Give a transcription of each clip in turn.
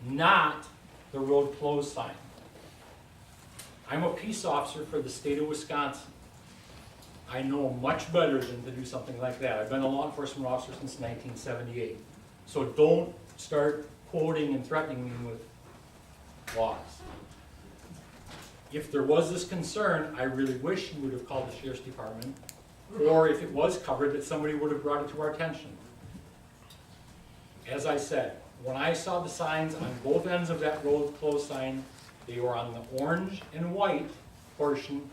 not the road closed sign. I'm a peace officer for the state of Wisconsin. I know much better than to do something like that. I've been a law enforcement officer since 1978. So don't start quoting and threatening me with laws. If there was this concern, I really wish you would have called the sheriff's department, or if it was covered, that somebody would have brought it to our attention. As I said, when I saw the signs on both ends of that road closed sign, they were on the orange and white portion.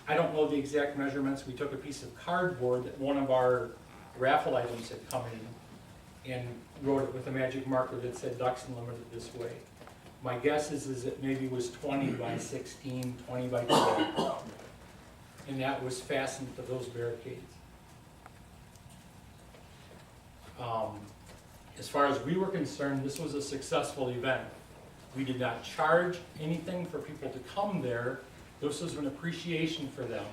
I don't know the exact measurements. We took a piece of cardboard that one of our raffle items had come in and wrote it with a magic marker that said ducks unlimited this way. My guess is it maybe was 20 by 16, 20 by 12, and that was fastened to those barricades. As far as we were concerned, this was a successful event. We did not charge anything for people to come there. This was an appreciation for them.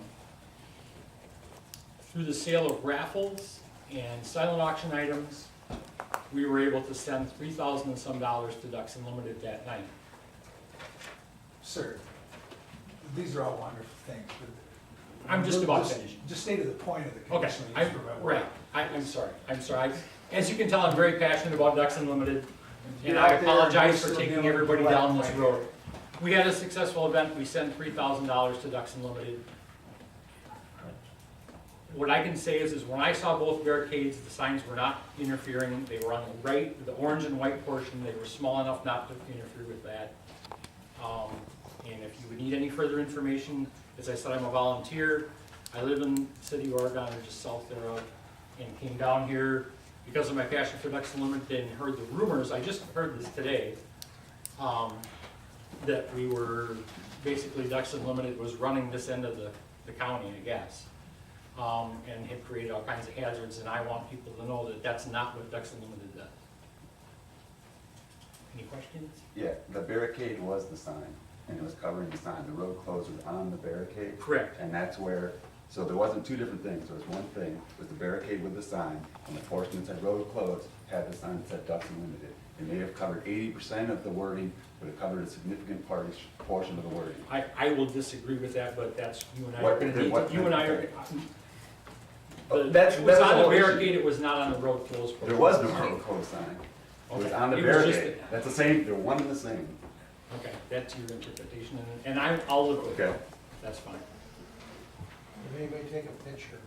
Through the sale of raffles and silent auction items, we were able to send $3,000 and some to Ducks Unlimited that night. Sir, these are all wonderful things, but. I'm just about finished. Just stay to the point of the Okay, conditional use permit. right, I'm sorry. As you can tell, I'm very passionate about Ducks Unlimited, Get and out I there, apologize we're for still taking dealing everybody with down black this and road. white. We had a successful event, we sent $3,000 to Ducks Unlimited. What I can say is when I saw both barricades, the signs were not interfering. They were on the right, the orange and white portion. They were small enough not to interfere with that. And if you would need any further information, as I said, I'm a volunteer. I live in the city of Oregon, or just south thereof, and came down here because of my passion for Ducks Unlimited and heard the rumors. I just heard this today, that we were, basically Ducks Unlimited was running this end of the county, I guess. And had created all kinds of hazards, and I want people to know that that's not what Ducks Unlimited does. Any questions? Yeah, the barricade was the sign, and it was covering the sign. The road closed was on the barricade. Correct. And that's where, so there wasn't two different things. There was one thing, was the barricade with the sign, and the portion that said road closed had the sign that said Ducks Unlimited. It may have covered 80% of the wording, but it covered a significant portion of the wording. I will disagree with that, but that's, you and I are What- gonna need, what- you and I are. That's- It was that's on the the whole issue. barricade, it was not on the road closed. There was no road closed sign. It was Okay. on the It was just barricade. That's the same, they're one and the same. Okay, that's your interpretation, and I'll look with Okay. it. That's fine. Did anybody take a picture of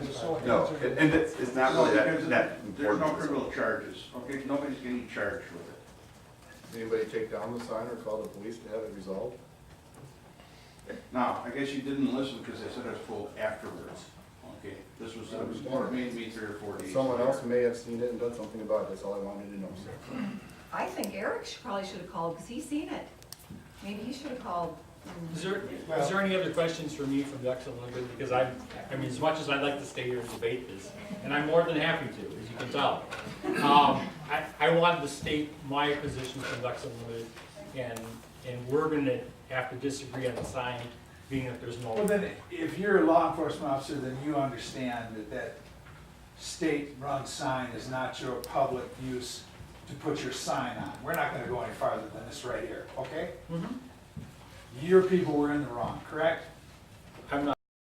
this? No, and it's not No, really because that there's no important. criminal charges, okay? Nobody's getting charged with it. Did anybody take down the sign or call the police to have it resolved? Now, I guess you didn't listen because I said I was told afterwards, okay? This was, maybe 3 or 4 days. Someone else may have seen it and done something about it, that's all I wanted to know, sir. I think Eric probably should have called, because he's seen it. Maybe he should have called. Is there any other questions for me from Ducks Unlimited? Because I mean, as much as I'd like to stay here and debate this, and I'm more than happy to, as you can tell. I wanted to state my position from Ducks Unlimited, and we're gonna have to disagree on the sign, being that there's no. Well, then, if you're a law enforcement officer, then you understand that that state-run sign is not your public use to put your sign on. We're not gonna go any farther than this right here, okay? Mhm. Your people were in the wrong, correct?